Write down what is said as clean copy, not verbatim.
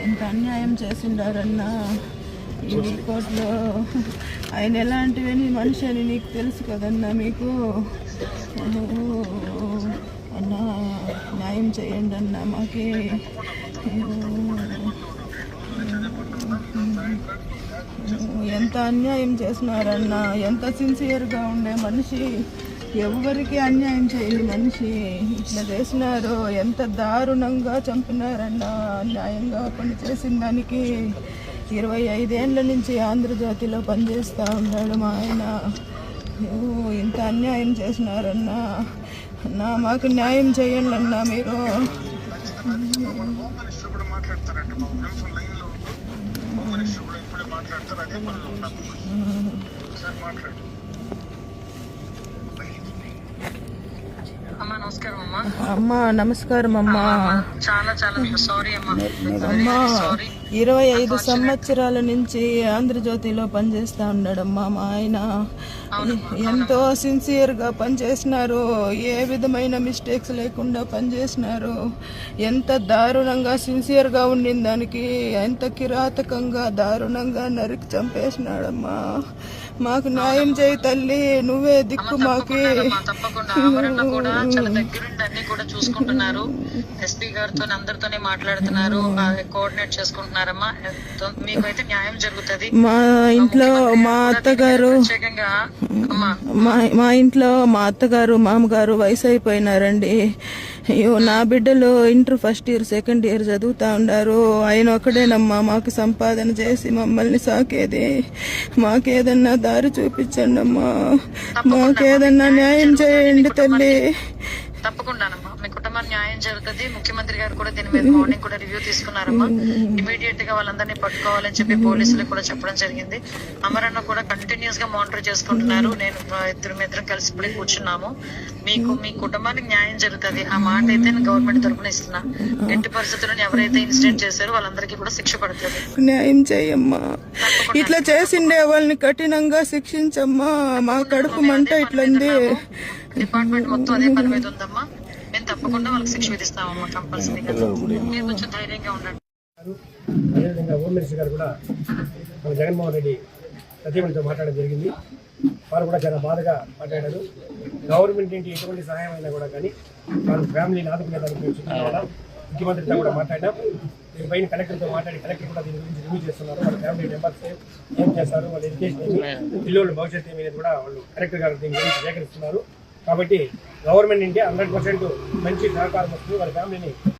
ఎంత అన్యాయం చేసిండారన్నా ఈ రిపోర్ట్లో. ఆయన ఎలాంటివని మనిషి అని నీకు తెలుసు కదన్నా. మీకు అన్నా న్యాయం చేయండి అన్నా మాకి. ఎంత అన్యాయం చేసినారన్నా. ఎంత సిన్సియర్గా ఉండే మనిషి, ఎవరికి అన్యాయం చేయని మనిషి ఇట్లా చేసినారు. ఎంత దారుణంగా చంపినారన్నా. న్యాయంగా పని చేసిన దానికి 25 ఏళ్ళ నుంచి ఆంధ్రజ్యోతిలో పనిచేస్తూ ఉన్నాడు మా ఆయన. ఇంత అన్యాయం చేసినారన్నా. అన్నా మాకు న్యాయం చేయండి అన్నా మీరు. అమ్మా నమస్కారం అమ్మా. అమ్మా 25 సంవత్సరాల నుంచి ఆంధ్రజ్యోతిలో పనిచేస్తూ ఉన్నాడమ్మా మా ఆయన. ఎంతో సిన్సియర్గా పనిచేసినారు. ఏ విధమైన మిస్టేక్స్ లేకుండా పనిచేసినారు. ఎంత దారుణంగా సిన్సియర్గా ఉండిన దానికి ఎంత కిరాతకంగా దారుణంగా నరికి చంపేసినాడమ్మా. మాకు న్యాయం చేయి తల్లి, నువ్వే దిక్కు మాకి. చూసుకుంటున్నారు. ఎస్పీ గారితో అందరితోనే మాట్లాడుతున్నారు, కోఆర్డినేట్ చేసుకుంటున్నారమ్మా. మీకైతే న్యాయం జరుగుతుంది. మా ఇంట్లో మా అత్తగారు మా ఇంట్లో మా అత్తగారు మామగారు వయసు అయిపోయినారండి. అయ్యో నా బిడ్డలు inter first year second year చదువుతా ఉన్నారు. ఆయన ఒకడేనమ్మా మాకు సంపాదన చేసి మమ్మల్ని సాకేది. మాకేదన్నా దారి చూపించండి అమ్మా. మాకేదన్నా న్యాయం చేయండి తల్లి. తప్పకుండానమ్మా మీ కుటుంబానికి న్యాయం జరుగుతుంది. ముఖ్యమంత్రి గారు కూడా దీని మీద మార్నింగ్ కూడా రివ్యూ తీసుకున్నారమ్మా. ఇమీడియట్ గా వాళ్ళందరినీ పట్టుకోవాలని చెప్పి పోలీసులకు కూడా చెప్పడం జరిగింది. అమరన్న కూడా కంటిన్యూస్ గా మానిటర్ చేసుకుంటున్నారు. నేను ఇద్దరం కలిసి ఇప్పుడే కూర్చున్నాము. మీకు మీ కుటుంబానికి న్యాయం జరుగుతుంది. ఆ మాట అయితే నేను గవర్నమెంట్ తరఫున ఇస్తున్నా. ఎట్టి పరిస్థితుల్లో ఎవరైతే ఇన్సిడెంట్ చేశారో వాళ్ళందరికీ కూడా శిక్ష పడుతుంది. న్యాయం చేయమ్మా. ఇట్లా చేసిండే వాళ్ళని కఠినంగా శిక్షించమ్మా. మా కడుపు మంట ఇట్లంది. డిపార్ట్మెంట్ మొత్తం అదే పని మీద ఉందమ్మా. మేము తప్పకుండా వాళ్ళకి శిక్ష విధిస్తామమ్మా కంపల్సరీగా. మీరు కొంచెం ధైర్యంగా ఉండండి. అదేవిధంగా హోమ్ మినిస్టర్ గారు కూడా మన జగన్మోహన్ రెడ్డి సతీమణితో మాట్లాడడం జరిగింది. వారు కూడా చాలా బాధగా మాట్లాడారు. గవర్నమెంట్ ఏంటి ఎటువంటి సహాయం అయినా కూడా కానీ వారు ఫ్యామిలీని ఆదుకునేదానికి మేము చూస్తున్నాం కూడా. ముఖ్యమంత్రితో కూడా మాట్లాడాం. దీనిపైన కలెక్టర్తో మాట్లాడి కలెక్టర్ కూడా దీని గురించి రివ్యూ చేస్తున్నారు. వాళ్ళ ఫ్యామిలీ మెంబర్స్ ఏం చేస్తారు, వాళ్ళ ఎడ్యుకేషన్ ఏమి, పిల్లల భవిష్యత్తు ఏమి కూడా వాళ్ళు కలెక్టర్ గారు దీని గురించి సేకరిస్తున్నారు. కాబట్టి గవర్నమెంట్ నుండి 100% మంచి సహకారం వస్తుంది. వాళ్ళ ఫ్యామిలీని